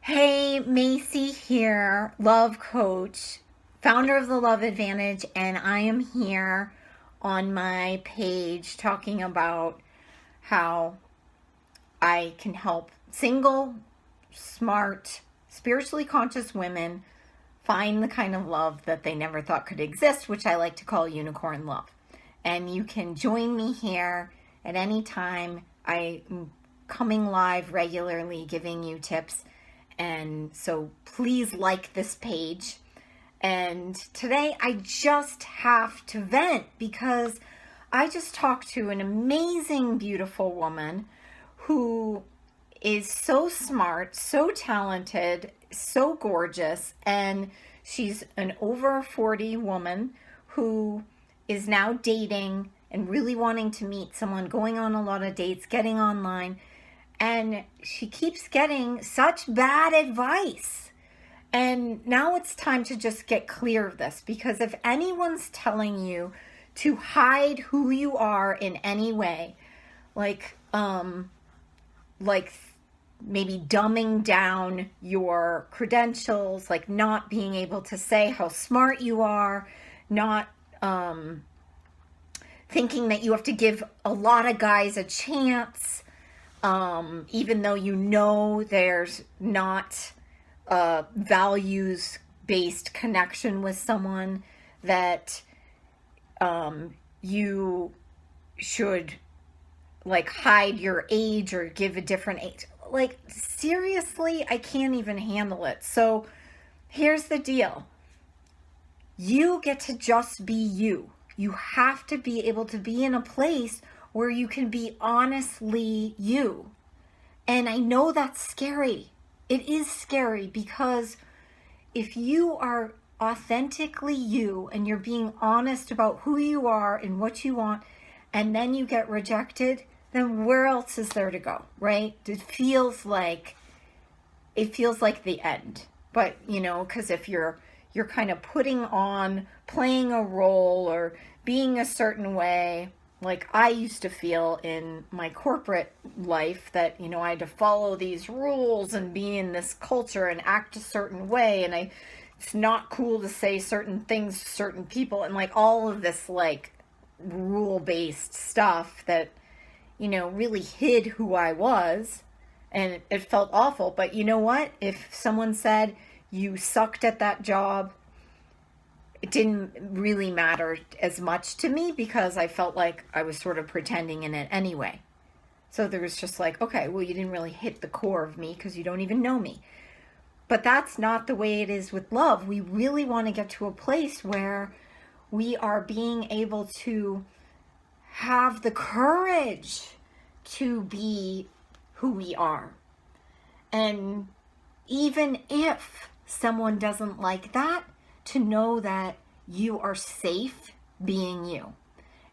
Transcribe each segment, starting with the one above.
Hey, Macy here, love coach, founder of the Love Advantage, and I am here on my page talking about how I can help single, smart, spiritually conscious women find the kind of love that they never thought could exist, which I like to call unicorn love. And you can join me here at any time. I'm coming live regularly, giving you tips. And so please like this page. And today I just have to vent because I just talked to an amazing, beautiful woman who is so smart, so talented, so gorgeous. And she's an over 40 woman who is now dating and really wanting to meet someone, going on a lot of dates, getting online. And she keeps getting such bad advice. And now it's time to just get clear of this, because if anyone's telling you to hide who you are in any way, like maybe dumbing down your credentials, like not being able to say how smart you are, not thinking that you have to give a lot of guys a chance, even though you know there's not a values-based connection with someone, that you should like hide your age or give a different age. Like, seriously, I can't even handle it. So here's the deal. You get to just be you. You have to be able to be in a place where you can be honestly you. And I know that's scary. It is scary, because if you are authentically you and you're being honest about who you are and what you want, and then you get rejected, then where else is there to go, right? It feels like the end. But, because if you're kind of putting on, playing a role or being a certain way, like I used to feel in my corporate life that, I had to follow these rules and be in this culture and act a certain way. And it's not cool to say certain things to certain people, and like all of this like rule-based stuff that, really hid who I was. And it felt awful. But you know what? If someone said you sucked at that job, it didn't really matter as much to me, because I felt like I was sort of pretending in it anyway. So there was just like, okay, well, you didn't really hit the core of me because you don't even know me. But that's not the way it is with love. We really want to get to a place where we are being able to have the courage to be who we are. And even if someone doesn't like that, to know that you are safe being you,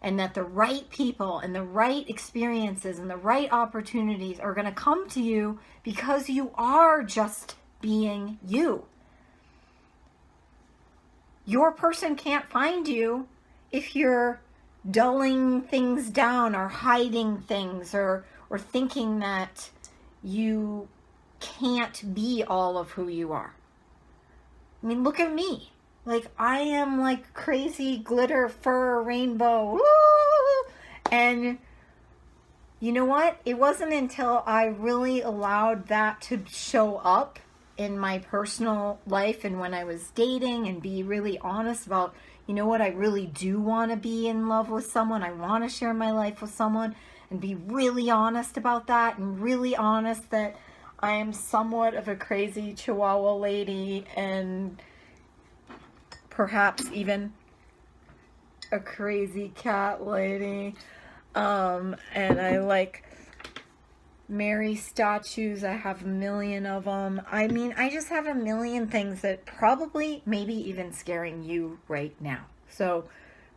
and that the right people and the right experiences and the right opportunities are going to come to you because you are just being you. Your person can't find you if you're dulling things down or hiding things, or thinking that you can't be all of who you are. I mean, look at me. Like, I am like crazy glitter, fur, rainbow. Woo! And you know what? It wasn't until I really allowed that to show up in my personal life and when I was dating, and be really honest about, what, I really do want to be in love with someone. I want to share my life with someone, and be really honest about that, and really honest that I am somewhat of a crazy Chihuahua lady, and perhaps even a crazy cat lady. And I like Mary statues. I have a million of them. I mean, I just have a million things that probably maybe even scaring you right now. So,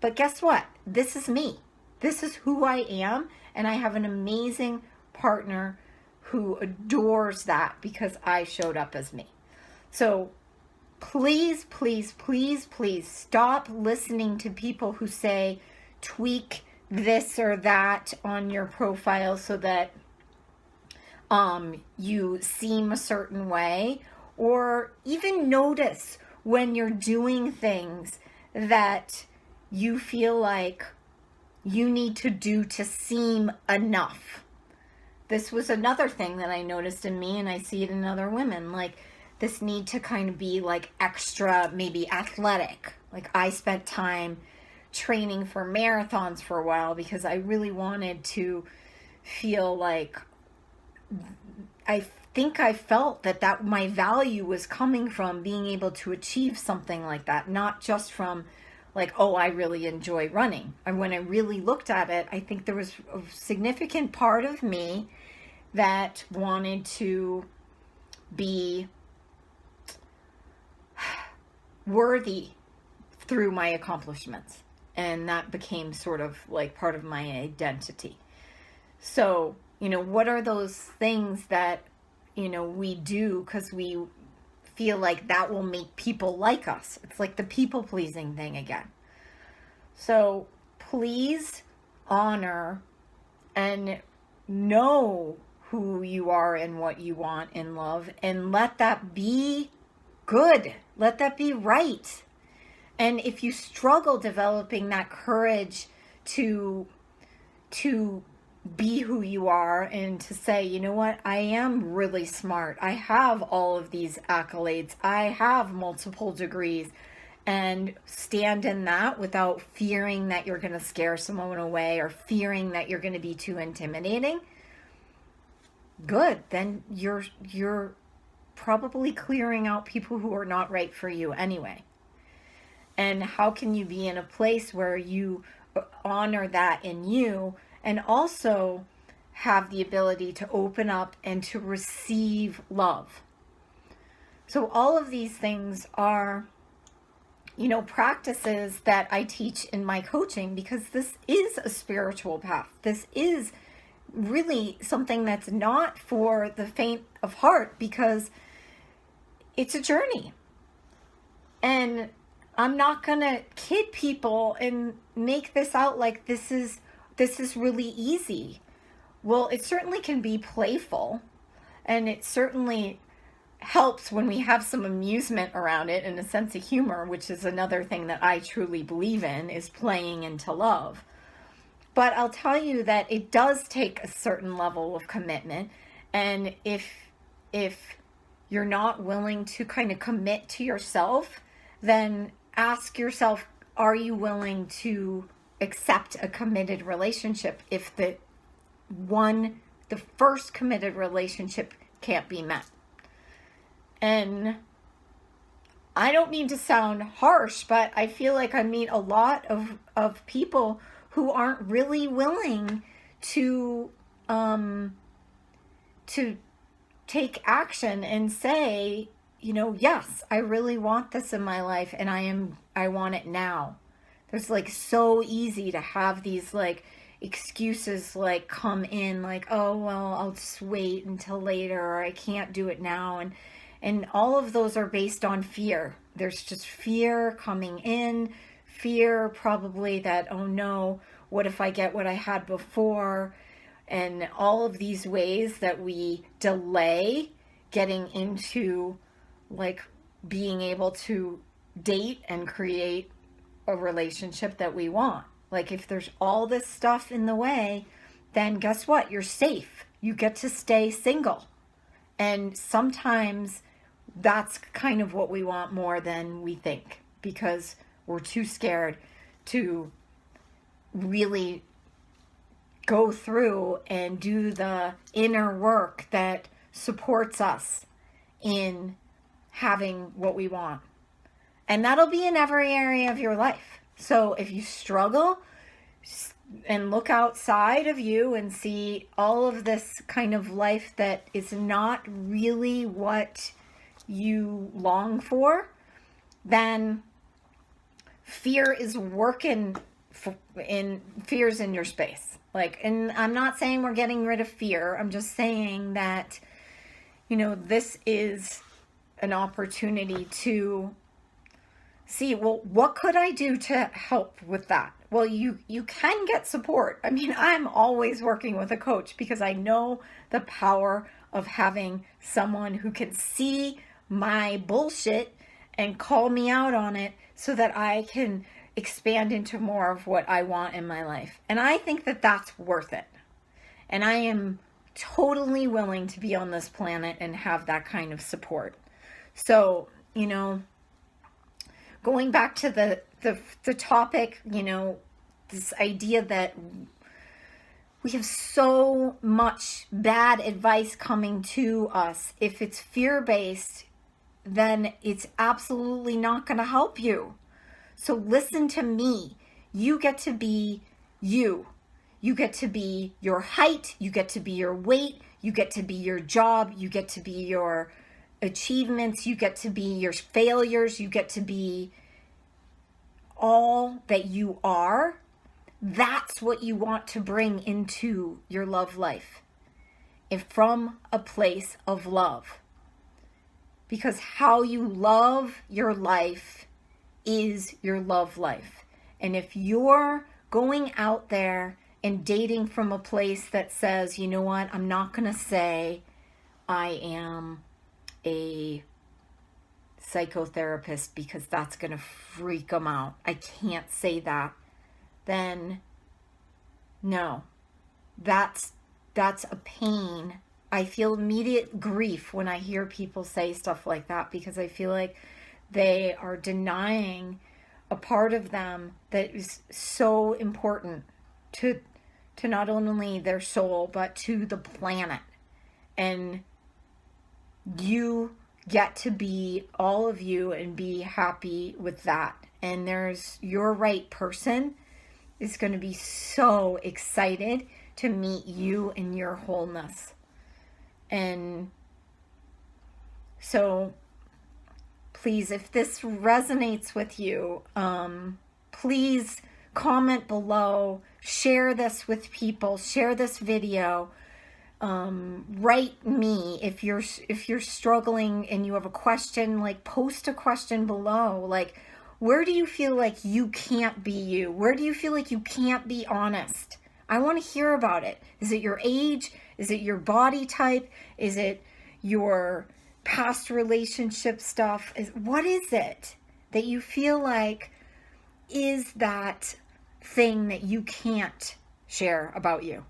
but guess what? This is me. This is who I am. And I have an amazing partner who adores that because I showed up as me. So please, please, please, please stop listening to people who say tweak this or that on your profile so that you seem a certain way, or even notice when you're doing things that you feel like you need to do to seem enough. This was another thing that I noticed in me, and I see it in other women, like this need to kind of be like extra, maybe athletic. Like I spent time training for marathons for a while because I really wanted to feel like, I think I felt that my value was coming from being able to achieve something like that, not just from like, oh, I really enjoy running. And when I really looked at it, I think there was a significant part of me that wanted to be worthy through my accomplishments. And that became sort of like part of my identity. So, what are those things that, we do because we feel like that will make people like us? It's like the people pleasing thing again. So please honor and know who you are and what you want in love, and let that be good. Let that be right. And if you struggle developing that courage to be who you are and to say, you know what, I am really smart. I have all of these accolades. I have multiple degrees, and stand in that without fearing that you're going to scare someone away or fearing that you're going to be too intimidating. Good. Then you're probably clearing out people who are not right for you anyway. And how can you be in a place where you honor that in you and also have the ability to open up and to receive love? So all of these things are, practices that I teach in my coaching, because this is a spiritual path. This is really something that's not for the faint of heart, because it's a journey. And I'm not going to kid people and make this out like this is really easy. Well, it certainly can be playful, and it certainly helps when we have some amusement around it and a sense of humor, which is another thing that I truly believe in, is playing into love. But I'll tell you that it does take a certain level of commitment. And if you're not willing to kind of commit to yourself, then ask yourself, are you willing to accept a committed relationship if the first committed relationship can't be met? And I don't mean to sound harsh, but I feel like I meet a lot of people who aren't really willing to take action and say, yes, I really want this in my life, and I want it now. There's like so easy to have these like excuses like come in, like, oh, well, I'll just wait until later, or I can't do it now. And all of those are based on fear. There's just fear coming in, fear probably that, oh no, what if I get what I had before? And all of these ways that we delay getting into like being able to date and create a relationship that we want. Like if there's all this stuff in the way, then guess what? You're safe. You get to stay single. And sometimes that's kind of what we want more than we think, because we're too scared to really go through and do the inner work that supports us in having what we want. And that'll be in every area of your life. So if you struggle and look outside of you and see all of this kind of life that is not really what you long for, then fear is working fear's in your space. Like, and I'm not saying we're getting rid of fear. I'm just saying that, this is an opportunity to see, well, what could I do to help with that? Well, you can get support. I mean, I'm always working with a coach because I know the power of having someone who can see my bullshit and call me out on it so that I can expand into more of what I want in my life. And I think that that's worth it. And I am totally willing to be on this planet and have that kind of support. So, you know, going back to the topic, you know, this idea that we have so much bad advice coming to us. If it's fear-based, then it's absolutely not going to help you. So listen to me. You get to be you. You get to be your height. You get to be your weight. You get to be your job. You get to be your achievements. You get to be your failures. You get to be all that you are. That's what you want to bring into your love life, and from a place of love. Because how you love your life is your love life. And if you're going out there and dating from a place that says, you know what, I'm not going to say I am a psychotherapist because that's going to freak them out. I can't say that. Then no, that's a pain. I feel immediate grief when I hear people say stuff like that, because I feel like they are denying a part of them that is so important to not only their soul, but to the planet. And you get to be all of you and be happy with that. And your right person is going to be so excited to meet you in your wholeness. And so please, if this resonates with you, please comment below, share this with people, share this video, write me if you're struggling and you have a question, like post a question below, like, where do you feel like you can't be you? Where do you feel like you can't be honest? I want to hear about it. Is it your age? Is it your body type? Is it your past relationship stuff? What is it that you feel like is that thing that you can't share about you?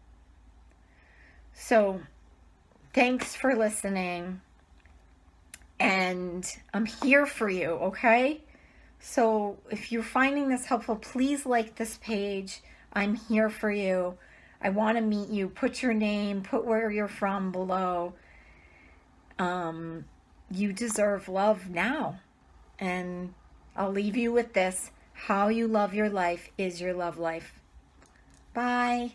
So thanks for listening, and I'm here for you, okay? So if you're finding this helpful, please like this page. I'm here for you. I want to meet you. Put your name, put where you're from below. You deserve love now. And I'll leave you with this. How you love your life is your love life. Bye.